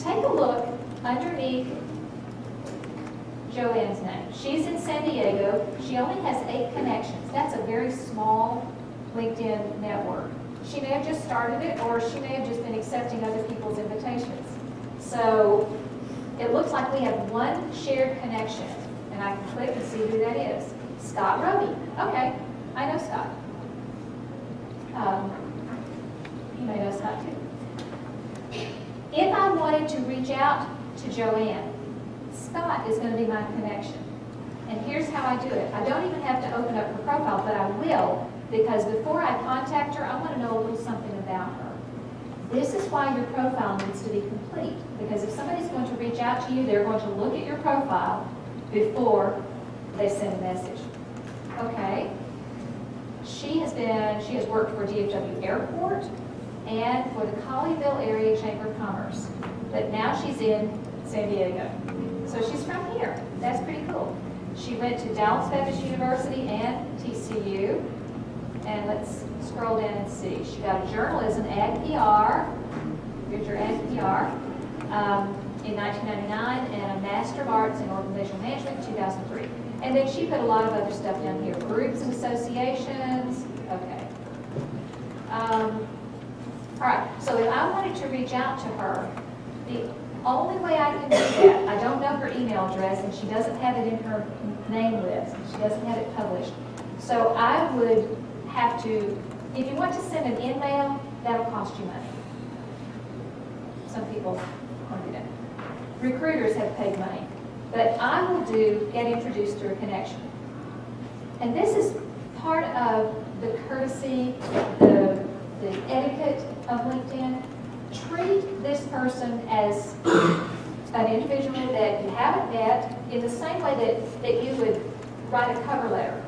take a look underneath Joanne's name. She's in San Diego. She only has 8 connections. That's a very small LinkedIn network. She may have just started it, or she may have just been accepting other people's invitations. So it looks like we have 1 shared connection, and I can click and see who that is. Scott Roby. Okay, I know Scott. You may know Scott too. If I wanted to reach out to Joanne, Scott is going to be my connection. And here's how I do it. I don't even have to open up her profile, but I will, because before I contact her, I want to know a little something about her. This is why your profile needs to be complete, because if somebody's going to reach out to you, they're going to look at your profile before they send a message. Okay. She has worked for DFW Airport and for the Colleyville Area Chamber of Commerce, but now she's in San Diego. So she's from here. That's pretty cool. She went to Dallas Baptist University and TCU. And let's scroll down and see. She got a journalism, Ag PR, here's your Ag PR, in 1999, and a Master of Arts in Organizational Management in 2003. And then she put a lot of other stuff down here, groups and associations. Okay. All right, so if I wanted to reach out to her, the only way I can do that, I don't know her email address, and she doesn't have it in her name list. She doesn't have it published. So I would have to, if you want to send an email, that'll cost you money. Some people want to do that. Recruiters have paid money. But I will do get introduced to a connection. And this is part of the courtesy, the etiquette of LinkedIn. Treat this person as an individual that you haven't met in the same way that you would write a cover letter.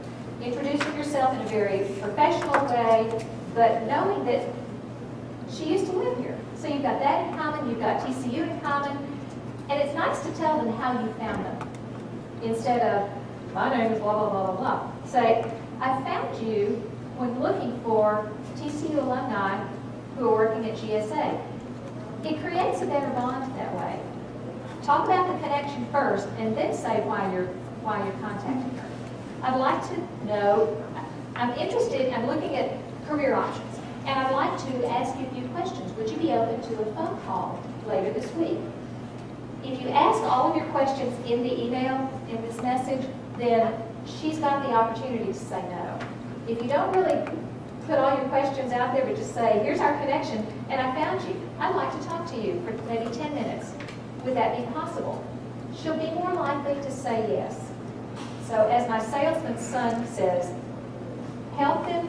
Introducing yourself in a very professional way, but knowing that she used to live here. So you've got that in common, you've got TCU in common, and it's nice to tell them how you found them. Instead of, my name is blah, blah, blah, blah, blah. Say, I found you when looking for TCU alumni who are working at GSA. It creates a better bond that way. Talk about the connection first, and then say why you're contacting her. I'd like to know, I'm interested, I'm looking at career options, and I'd like to ask you a few questions. Would you be open to a phone call later this week? If you ask all of your questions in the email, in this message, then she's got the opportunity to say no. If you don't really put all your questions out there, but just say, here's our connection, and I found you. I'd like to talk to you for maybe 10 minutes. Would that be possible? She'll be more likely to say yes. So as my salesman's son says, help them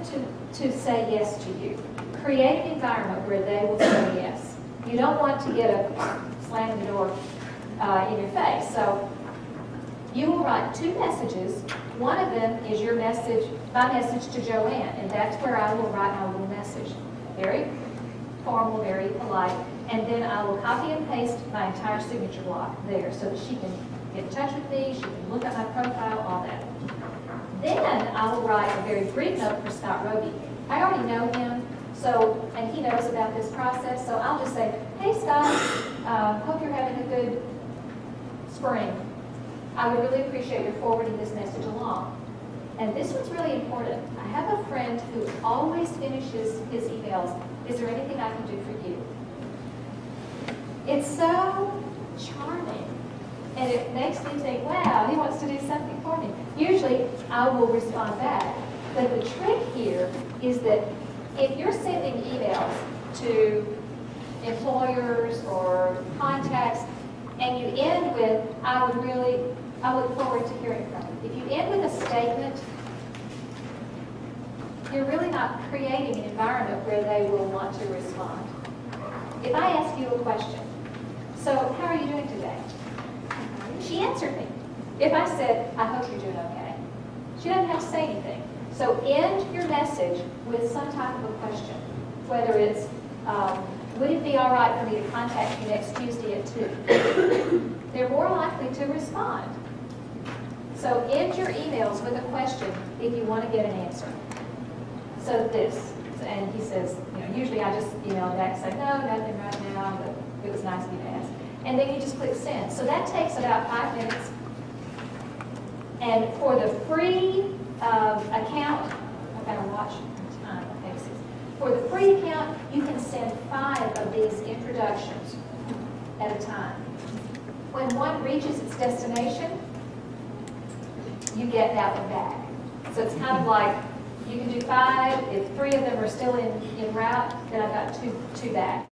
to say yes to you. Create an environment where they will say yes. You don't want to get a slam in the door in your face. So you will write 2 messages. One of them is your message, my message to Joanne, and that's where I will write my little message. Very formal, very polite, and then I will copy and paste my entire signature block there so that she can get in touch with me, she can look at my profile, all that. Then I will write a very brief note for Scott Roby. I already know him, so, and he knows about this process, so I'll just say, hey Scott, hope you're having a good spring. I would really appreciate your forwarding this message along. And this one's really important. I have a friend who always finishes his emails, is there anything I can do for you? It's so charming. And it makes me think, wow, he wants to do something for me. Usually, I will respond back. But the trick here is that if you're sending emails to employers or contacts, and you end with, I look forward to hearing from you. If you end with a statement, you're really not creating an environment where they will want to respond. If I ask you a question, so how are you doing today? She answered me. If I said, I hope you're doing okay, she doesn't have to say anything. So end your message with some type of a question, whether it's, would it be all right for me to contact you next Tuesday at 2? They're more likely to respond. So end your emails with a question if you want to get an answer. So this, and he says, usually I just email back and say, no, nothing right now, but it was nice of you to ask. and then you just click send. So that takes about 5 minutes. And for the free account, I've got to watch my time. Okay, for the free account, you can send 5 of these introductions at a time. When one reaches its destination, you get that one back. So it's kind of like, you can do 5, if 3 of them are still in route, then I've got two back.